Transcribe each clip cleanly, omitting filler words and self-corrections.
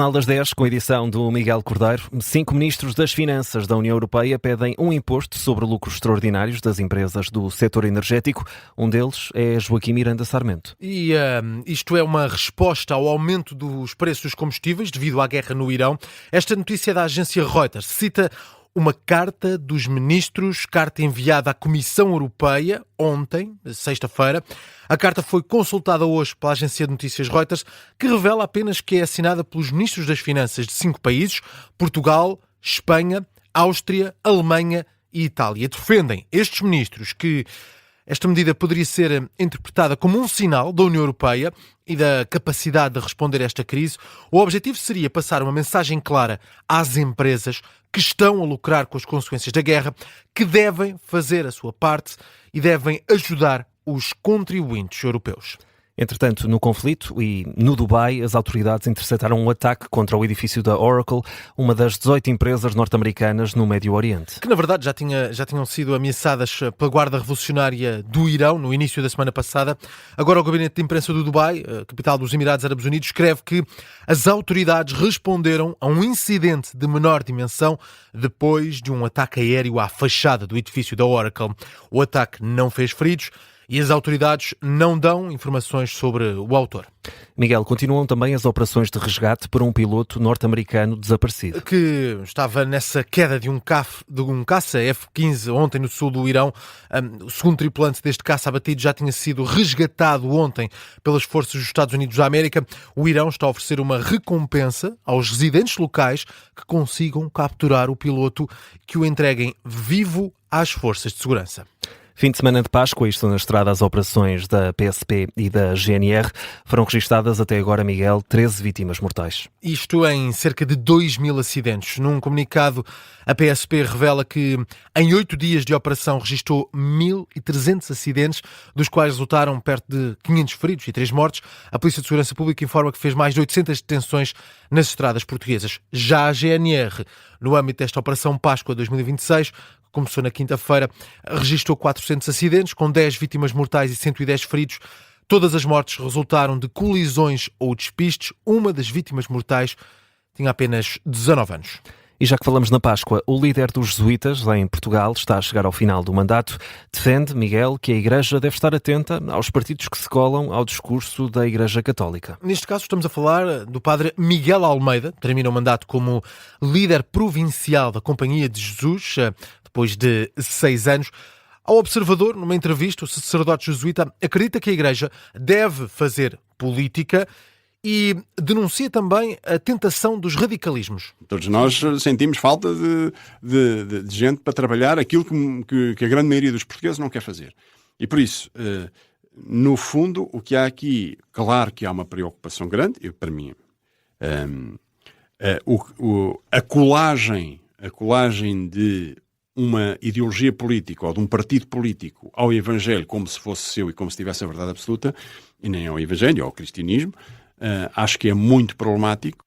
Jornal das 10, com a edição do Miguel Cordeiro. 5 ministros das Finanças da União Europeia pedem um imposto sobre lucros extraordinários das empresas do setor energético. Um deles é Joaquim Miranda Sarmento. E isto é uma resposta ao aumento dos preços dos combustíveis devido à guerra no Irão. Esta notícia é da agência Reuters. Cita uma carta dos ministros, carta enviada à Comissão Europeia ontem, sexta-feira. A carta foi consultada hoje pela agência de notícias Reuters, que revela apenas que é assinada pelos ministros das Finanças de 5 países: Portugal, Espanha, Áustria, Alemanha e Itália. Defendem estes ministros que esta medida poderia ser interpretada como um sinal da União Europeia e da capacidade de responder a esta crise. O objetivo seria passar uma mensagem clara às empresas que estão a lucrar com as consequências da guerra, que devem fazer a sua parte e devem ajudar os contribuintes europeus. Entretanto, no conflito e no Dubai, as autoridades interceptaram um ataque contra o edifício da Oracle, uma das 18 empresas norte-americanas no Médio Oriente. Que, na verdade, já tinham sido ameaçadas pela Guarda Revolucionária do Irão no início da semana passada. Agora o Gabinete de Imprensa do Dubai, capital dos Emirados Árabes Unidos, escreve que as autoridades responderam a um incidente de menor dimensão depois de um ataque aéreo à fachada do edifício da Oracle. O ataque não fez feridos e as autoridades não dão informações sobre o autor. Miguel, continuam também as operações de resgate por um piloto norte-americano desaparecido. Que estava nessa queda de um caça F-15 ontem no sul do Irão. O segundo tripulante deste caça abatido já tinha sido resgatado ontem pelas forças dos Estados Unidos da América. O Irão está a oferecer uma recompensa aos residentes locais que consigam capturar o piloto, que o entreguem vivo às forças de segurança. Fim de semana de Páscoa, estão na estrada as operações da PSP e da GNR. Foram registadas até agora, Miguel, 13 vítimas mortais. Isto em cerca de 2.000 acidentes. Num comunicado, a PSP revela que em 8 dias de operação registrou 1.300 acidentes, dos quais resultaram perto de 500 feridos e 3 mortes. A Polícia de Segurança Pública informa que fez mais de 800 detenções nas estradas portuguesas. Já a GNR, no âmbito desta Operação Páscoa 2026, começou na quinta-feira, registrou 400 acidentes, com 10 vítimas mortais e 110 feridos. Todas as mortes resultaram de colisões ou despistes. Uma das vítimas mortais tinha apenas 19 anos. E já que falamos na Páscoa, o líder dos jesuítas em Portugal está a chegar ao final do mandato. Defende, Miguel, que a Igreja deve estar atenta aos partidos que se colam ao discurso da Igreja Católica. Neste caso estamos a falar do padre Miguel Almeida, que termina o mandato como líder provincial da Companhia de Jesus, depois de 6 anos. Ao Observador, numa entrevista, o sacerdote jesuíta acredita que a Igreja deve fazer política e denuncia também a tentação dos radicalismos. Todos nós sentimos falta de gente para trabalhar aquilo que a grande maioria dos portugueses não quer fazer. E por isso, no fundo, o que há aqui, claro que há uma preocupação grande, para mim, a colagem de uma ideologia política ou de um partido político ao Evangelho como se fosse seu e como se tivesse a verdade absoluta, e nem ao Evangelho, ao cristianismo, acho que é muito problemático.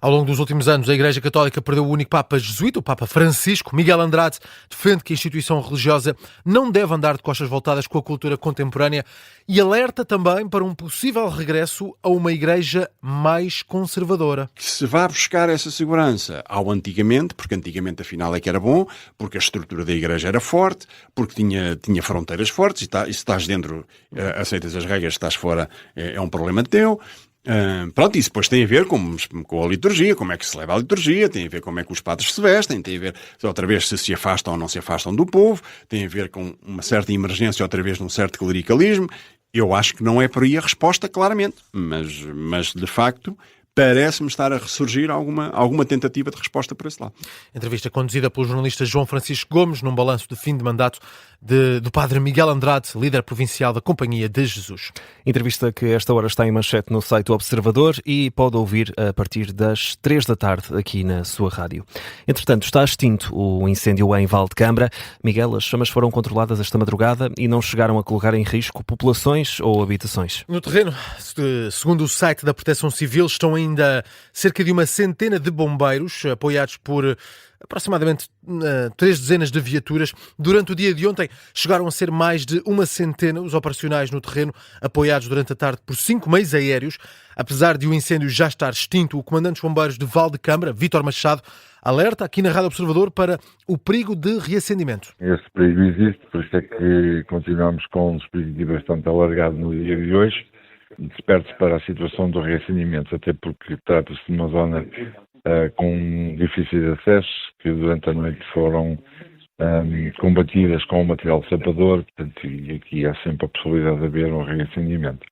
Ao longo dos últimos anos, a Igreja Católica perdeu o único Papa jesuíta, o Papa Francisco. Miguel Andrade defende que a instituição religiosa não deve andar de costas voltadas com a cultura contemporânea e alerta também para um possível regresso a uma Igreja mais conservadora. Que se vá buscar essa segurança ao antigamente, porque antigamente afinal é que era bom, porque a estrutura da Igreja era forte, porque tinha fronteiras fortes, e se estás dentro, aceitas as regras, se estás fora, é um problema teu. Pronto, isso depois tem a ver com a liturgia, como é que se leva a liturgia, tem a ver como é que os padres se vestem, tem a ver, outra vez, se afastam ou não se afastam do povo, tem a ver com uma certa emergência, outra vez, num certo clericalismo. Eu acho que não é por aí a resposta, claramente, mas de facto, parece-me estar a ressurgir alguma tentativa de resposta por esse lado. Entrevista conduzida pelo jornalista João Francisco Gomes, num balanço de fim de mandato do padre Miguel Andrade, líder provincial da Companhia de Jesus. Entrevista que a esta hora está em manchete no site do Observador e pode ouvir a partir das 3 da tarde aqui na sua rádio. Entretanto, está extinto o incêndio em Valdecambra. Miguel, as chamas foram controladas esta madrugada e não chegaram a colocar em risco populações ou habitações. No terreno, segundo o site da Proteção Civil, estão ainda cerca de uma centena de bombeiros, apoiados por aproximadamente 3 dezenas de viaturas. Durante o dia de ontem chegaram a ser mais de uma centena os operacionais no terreno, apoiados durante a tarde por 5 meios aéreos. Apesar de o incêndio já estar extinto, o comandante dos bombeiros de Valdecâmara, Vítor Machado, alerta aqui na Rádio Observador para o perigo de reacendimento. Esse perigo existe, por isso é que continuamos com um dispositivo bastante alargado no dia de hoje, desperto para a situação do reacendimento, até porque trata-se de uma zona com difíceis acessos, que durante a noite foram combatidas com o material sapador, portanto, e aqui há sempre a possibilidade de haver um reacendimento.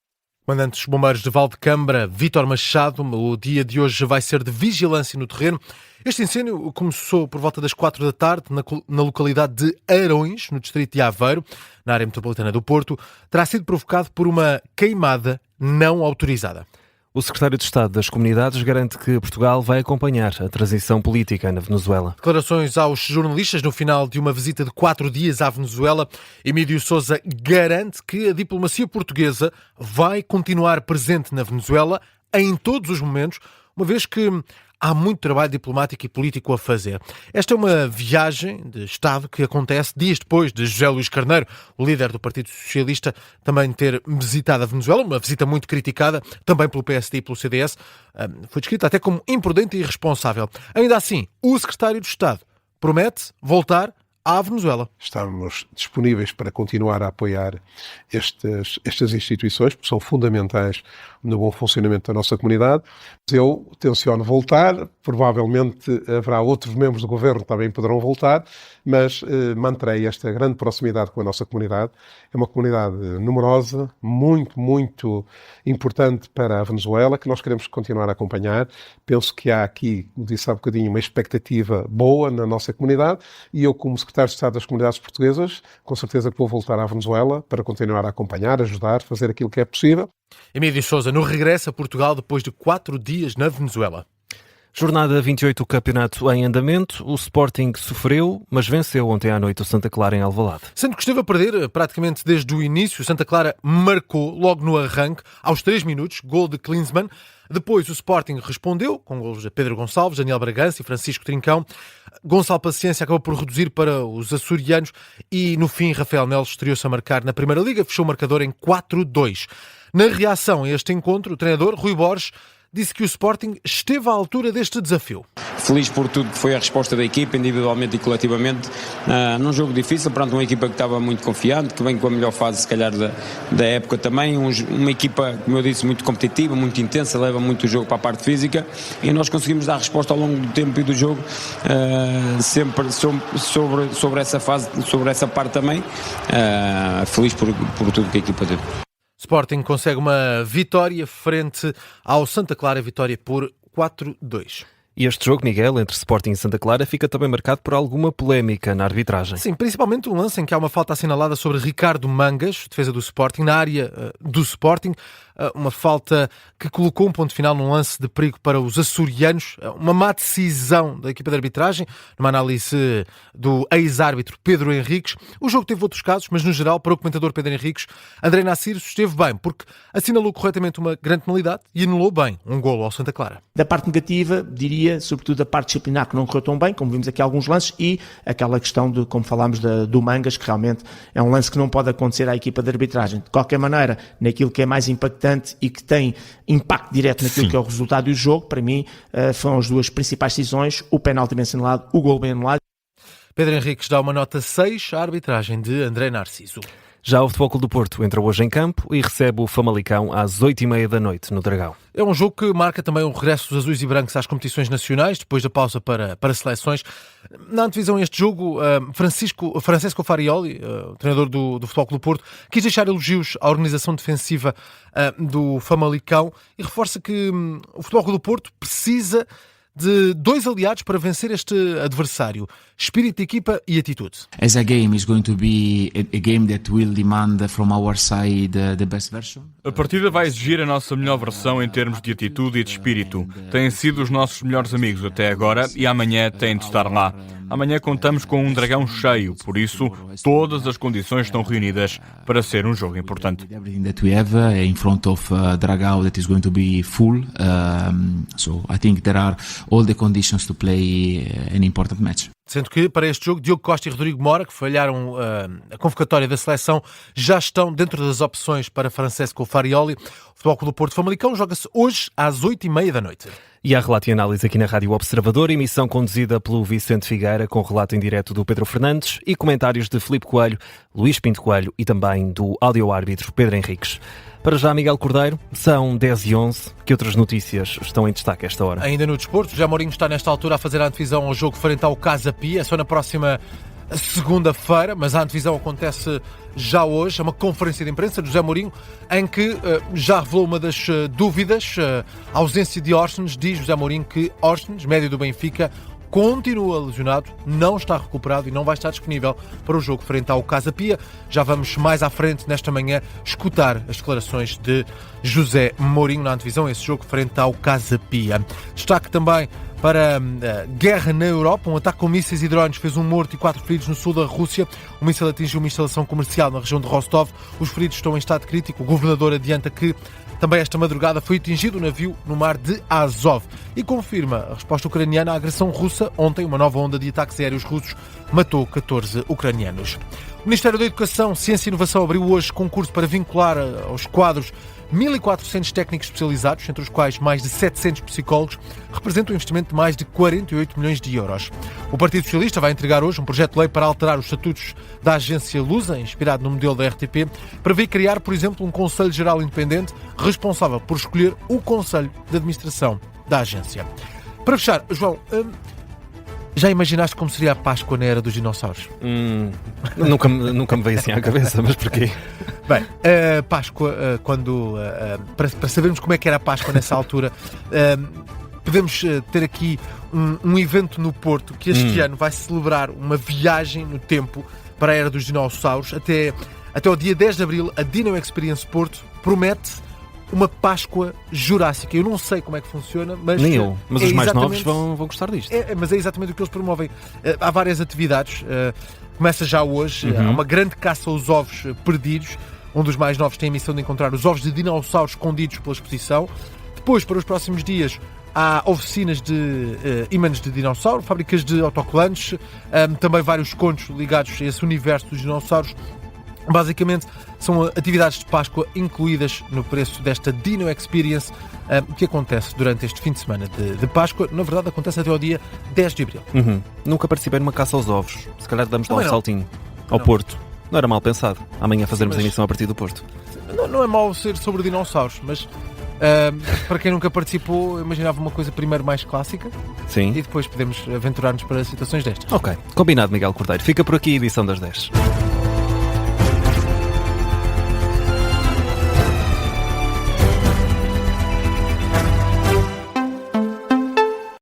Comandante dos bombeiros de Valdecâmara, Vítor Machado, o dia de hoje vai ser de vigilância no terreno. Este incêndio começou por volta das 4 da tarde na localidade de Arões, no distrito de Aveiro, na área metropolitana do Porto. Terá sido provocado por uma queimada não autorizada. O secretário de Estado das Comunidades garante que Portugal vai acompanhar a transição política na Venezuela. Declarações aos jornalistas no final de uma visita de 4 dias à Venezuela. Emílio Sousa garante que a diplomacia portuguesa vai continuar presente na Venezuela em todos os momentos, uma vez que há muito trabalho diplomático e político a fazer. Esta é uma viagem de Estado que acontece dias depois de José Luís Carneiro, o líder do Partido Socialista, também ter visitado a Venezuela, uma visita muito criticada, também pelo PSD e pelo CDS. Foi descrita até como imprudente e irresponsável. Ainda assim, o secretário de Estado promete voltar à Venezuela. Estamos disponíveis para continuar a apoiar estas instituições, porque são fundamentais no bom funcionamento da nossa comunidade. Eu tenciono voltar, provavelmente haverá outros membros do governo que também poderão voltar, mas manterei esta grande proximidade com a nossa comunidade. É uma comunidade numerosa, muito, muito importante para a Venezuela, que nós queremos continuar a acompanhar. Penso que há aqui, como disse há bocadinho, uma expectativa boa na nossa comunidade, e eu, como secretário de Estado das Comunidades Portuguesas, com certeza que vou voltar à Venezuela para continuar a acompanhar, ajudar, fazer aquilo que é possível. Emílio Sousa no regresso a Portugal depois de 4 dias na Venezuela. Jornada 28 do campeonato em andamento. O Sporting sofreu, mas venceu ontem à noite o Santa Clara em Alvalade. Sendo que esteve a perder praticamente desde o início, o Santa Clara marcou logo no arranque, aos 3 minutos, gol de Klinsmann. Depois o Sporting respondeu, com golos de Pedro Gonçalves, Daniel Bragança e Francisco Trincão. Gonçalo Paciência acabou por reduzir para os açorianos e, no fim, Rafael Neles estreou-se a marcar na Primeira Liga, fechou o marcador em 4-2. Na reação a este encontro, o treinador, Rui Borges, disse que o Sporting esteve à altura deste desafio. Feliz por tudo que foi a resposta da equipa, individualmente e coletivamente, num jogo difícil, perante uma equipa que estava muito confiante, que vem com a melhor fase, se calhar, da época também. Uma equipa, como eu disse, muito competitiva, muito intensa, leva muito o jogo para a parte física, e nós conseguimos dar resposta ao longo do tempo e do jogo, sempre sobre essa fase, sobre essa parte também. Feliz por tudo que a equipa teve. Sporting consegue uma vitória frente ao Santa Clara, vitória por 4-2. E este jogo, Miguel, entre Sporting e Santa Clara, fica também marcado por alguma polémica na arbitragem. Sim, principalmente um lance em que há uma falta assinalada sobre Ricardo Mangas, defesa do Sporting, na área do Sporting. Uma falta que colocou um ponto final num lance de perigo para os açorianos. Uma má decisão da equipa de arbitragem, numa análise do ex-árbitro Pedro Henriques. O jogo teve outros casos, mas no geral, para o comentador Pedro Henriques, André Nassir esteve bem, porque assinalou corretamente uma grande penalidade e anulou bem um golo ao Santa Clara. Da parte negativa, diria, sobretudo a parte disciplinar, que não correu tão bem, como vimos aqui alguns lances, e aquela questão de, como falámos, do Mangas, que realmente é um lance que não pode acontecer à equipa de arbitragem. De qualquer maneira, naquilo que é mais impactante e que tem impacto direto naquilo que é o resultado do jogo, para mim, foram as duas principais decisões: o penalti bem assinalado, o gol bem anulado. Pedro Henriques dá uma nota 6 à arbitragem de André Narciso. Já o Futebol Clube do Porto entra hoje em campo e recebe o Famalicão às 8h30 da noite no Dragão. É um jogo que marca também o regresso dos azuis e brancos às competições nacionais, depois da pausa para seleções. Na antevisão a este jogo, Francesco Farioli, o treinador do Futebol Clube do Porto, quis deixar elogios à organização defensiva do Famalicão e reforça que o Futebol Clube do Porto precisa de 2 aliados para vencer este adversário. espírito de equipa e atitude. As a game is going to be a game that will demand from our side the best version. A partida vai exigir a nossa melhor versão em termos de atitude e de espírito. Têm sido os nossos melhores amigos até agora e amanhã têm de estar lá. Amanhã contamos com um dragão cheio, por isso todas as condições estão reunidas para ser um jogo importante. Everything that we have in front of Dragão that is going to be full. So I think there are all the conditions to play an important match. Sendo que, para este jogo, Diogo Costa e Rodrigo Mora, que falharam a convocatória da seleção, já estão dentro das opções para Francesco Farioli. O Futebol Clube do Porto Famalicão joga-se hoje às 20h30 da noite. E há relato e análise aqui na Rádio Observador, emissão conduzida pelo Vicente Figueira, com relato em direto do Pedro Fernandes e comentários de Filipe Coelho, Luís Pinto Coelho e também do áudio-árbitro Pedro Henriques. Para já, Miguel Cordeiro, são 10h11. Que outras notícias estão em destaque a esta hora? Ainda no desporto, José Mourinho está nesta altura a fazer a antevisão ao jogo frente ao Casa Pia. É só na próxima segunda-feira, mas a antevisão acontece já hoje. É uma conferência de imprensa de José Mourinho em que já revelou uma das dúvidas. A ausência de Orsnes. Diz José Mourinho que Orsnes, médio do Benfica, continua lesionado, não está recuperado e não vai estar disponível para o jogo frente ao Casa Pia. Já vamos mais à frente nesta manhã escutar as declarações de José Mourinho na antevisão a esse jogo frente ao Casa Pia. Destaque também para a guerra na Europa. Um ataque com mísseis e drones fez um morto e 4 feridos no sul da Rússia. O míssil atingiu uma instalação comercial na região de Rostov. Os feridos estão em estado crítico. O governador adianta que também esta madrugada foi atingido o navio no mar de Azov e confirma a resposta ucraniana à agressão russa. Ontem, uma nova onda de ataques aéreos russos matou 14 ucranianos. O Ministério da Educação, Ciência e Inovação abriu hoje concurso para vincular aos quadros 1.400 técnicos especializados, entre os quais mais de 700 psicólogos, representa um investimento de mais de 48 milhões de euros. O Partido Socialista vai entregar hoje um projeto de lei para alterar os estatutos da agência Lusa, inspirado no modelo da RTP, prevê criar, por exemplo, um Conselho Geral Independente responsável por escolher o Conselho de Administração da agência. Para fechar, João, já imaginaste como seria a Páscoa na era dos dinossauros? Nunca me veio assim à cabeça, mas porquê? Bem, a Páscoa, para sabermos como é que era a Páscoa nessa altura, podemos ter aqui um evento no Porto que este ano vai celebrar uma viagem no tempo para a era dos dinossauros. Até o dia 10 de Abril, a Dino Experience Porto promete uma Páscoa Jurássica. Eu não sei como é que funciona, mas... Nem eu, mas os mais novos vão gostar disto. Mas é exatamente o que eles promovem. Há várias atividades. Começa já hoje. Há uma grande caça aos ovos perdidos. Um dos mais novos tem a missão de encontrar os ovos de dinossauros escondidos pela exposição. Depois, para os próximos dias, há oficinas de ímãs de dinossauro, fábricas de autocolantes, também vários contos ligados a esse universo dos dinossauros. Basicamente, são atividades de Páscoa incluídas no preço desta Dino Experience, que acontece durante este fim de semana de Páscoa. Na verdade, acontece até ao dia 10 de Abril. Nunca participei numa caça aos ovos. Se calhar damos lá um saltinho ao Porto. Não era mal pensado. Amanhã fazermos a emissão a partir do Porto. Não é mau ser sobre dinossauros, mas para quem nunca participou, imaginava uma coisa primeiro mais clássica. Sim. E depois podemos aventurar-nos para situações destas. Ok, combinado, Miguel Cordeiro. Fica por aqui a edição das 10.